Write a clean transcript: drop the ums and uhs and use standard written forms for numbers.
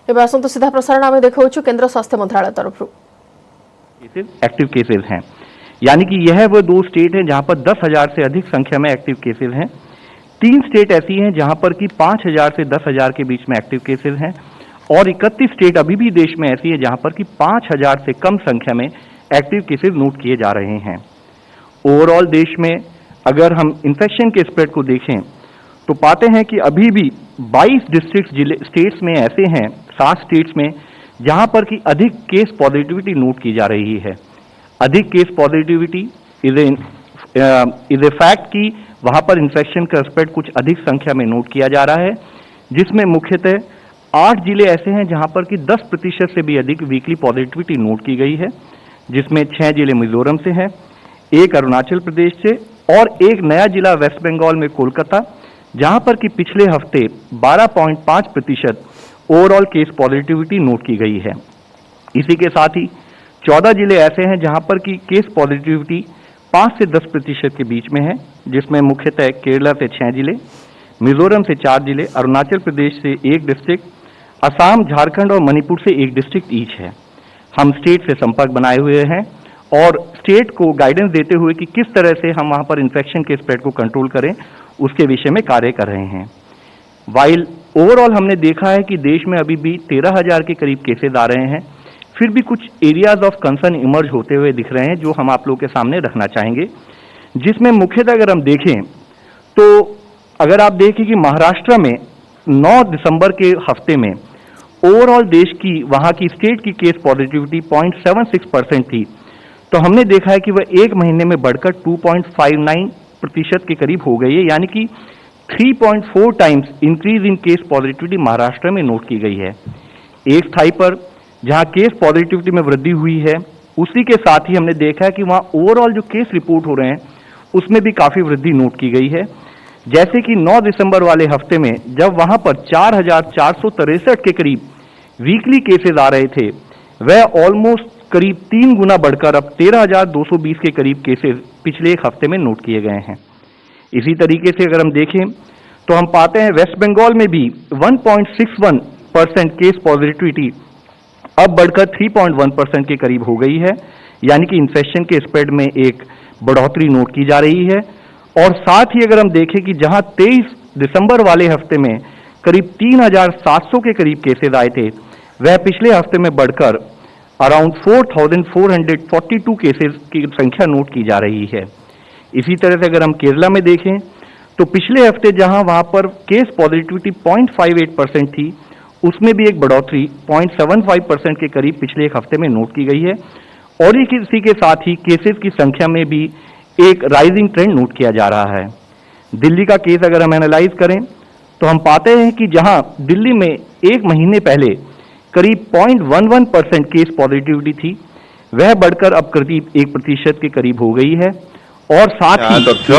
एवं आसतु सीधा प्रसारण आम देखा केंद्र स्वास्थ्य मंत्रालय तरफ एक्टिव केसेस हैं, यानी कि यह वो 2 स्टेट हैं जहां पर 10,000 से अधिक संख्या में एक्टिव केसेस हैं। 3 स्टेट ऐसी हैं जहां पर कि 5,000 से 10,000 के बीच में एक्टिव केसेस हैं और 31 स्टेट अभी भी देश में ऐसी है जहां पर कि 5,000 से कम संख्या में एक्टिव केसेस नोट किए जा रहे हैं। ओवरऑल देश में अगर हम इन्फेक्शन के स्प्रेड को देखें तो पाते हैं कि अभी भी 22 डिस्ट्रिक्ट स्टेट्स में ऐसे हैं, 7 स्टेट्स में जहां पर कि अधिक केस पॉजिटिविटी नोट की जा रही है। अधिक case positivity is a fact कि वहां पर इन्फेक्शन का स्प्रेड कुछ अधिक संख्या में नोट किया जा रहा है, जिसमें मुख्यतः 8 जिले ऐसे हैं जहां पर कि 10% से भी अधिक वीकली पॉजिटिविटी नोट की गई है, जिसमें 6 जिले मिजोरम से हैं, 1 अरुणाचल प्रदेश से और 1 नया जिला वेस्ट बंगाल में कोलकाता, जहां पर कि पिछले हफ्ते 12.5% ओवरऑल केस पॉजिटिविटी नोट की गई है। इसी के साथ ही 14 जिले ऐसे हैं जहां पर कि केस पॉजिटिविटी 5 से 10% के बीच में है, जिसमें मुख्यतः केरला से 6 जिले, मिजोरम से 4 जिले, अरुणाचल प्रदेश से 1 डिस्ट्रिक्ट, असम, झारखंड और मणिपुर से 1 डिस्ट्रिक्ट ईच है। हम स्टेट से संपर्क बनाए हुए हैं और स्टेट को गाइडेंस देते हुए कि किस तरह से हम वहां पर इन्फेक्शन के स्प्रेड को कंट्रोल करें, उसके विषय में कार्य कर रहे हैं। वाइल ओवरऑल हमने देखा है कि देश में अभी भी 13,000 के करीब केसेस आ रहे हैं, फिर भी कुछ एरियाज ऑफ कंसर्न इमर्ज होते हुए दिख रहे हैं जो हम आप लोगों के सामने रखना चाहेंगे, जिसमें मुख्यतः अगर हम देखें तो अगर आप देखें कि महाराष्ट्र में 9 दिसंबर के हफ्ते में ओवरऑल देश की वहां की स्टेट की केस पॉजिटिविटी 0.76% थी, तो हमने देखा है कि वह 1 महीने में बढ़कर 2.59% के करीब हो गई है, यानी कि 3.4 times increase in case positivity Maharashtra में नोट की गई है। एक स्थाई पर जहां केस पॉजिटिविटी में वृद्धि हुई है, उसी के साथ ही हमने देखा है कि वहां ओवरऑल जो केस रिपोर्ट हो रहे हैं उसमें भी काफी वृद्धि नोट की गई है। जैसे कि 9 दिसंबर वाले हफ्ते में जब वहां पर 4,463 के करीब वीकली केसेस आ रहे थे, वह ऑलमोस्ट करीब 3 गुना बढ़कर अब 13,220 के करीब केसेस पिछले एक हफ्ते में नोट किए गए हैं। इसी तरीके से अगर हम देखें तो हम पाते हैं वेस्ट बंगाल में भी 1.61% केस पॉजिटिविटी अब बढ़कर 3.1% के करीब हो गई है, यानी कि इन्फेक्शन के स्प्रेड में एक बढ़ोतरी नोट की जा रही है। और साथ ही अगर हम देखें कि जहां 23 दिसंबर वाले हफ्ते में करीब 3,700 के करीब केसेस आए थे, वह पिछले हफ्ते में बढ़कर अराउंड 4,442 केसेस की संख्या नोट की जा रही है। इसी तरह से अगर हम केरला में देखें तो पिछले हफ्ते जहां वहां पर केस पॉजिटिविटी 0.58% थी, उसमें भी एक बढ़ोतरी 0.75% के करीब पिछले एक हफ्ते में नोट की गई है और इसी के साथ ही केसेस की संख्या में भी एक राइजिंग ट्रेंड नोट किया जा रहा है। दिल्ली का केस अगर हम एनालाइज करें तो हम पाते हैं कि जहां दिल्ली में 1 महीने पहले करीब 0.11% केस पॉजिटिविटी थी, वह बढ़कर अब करीब 1% के करीब हो गई है और साथ ही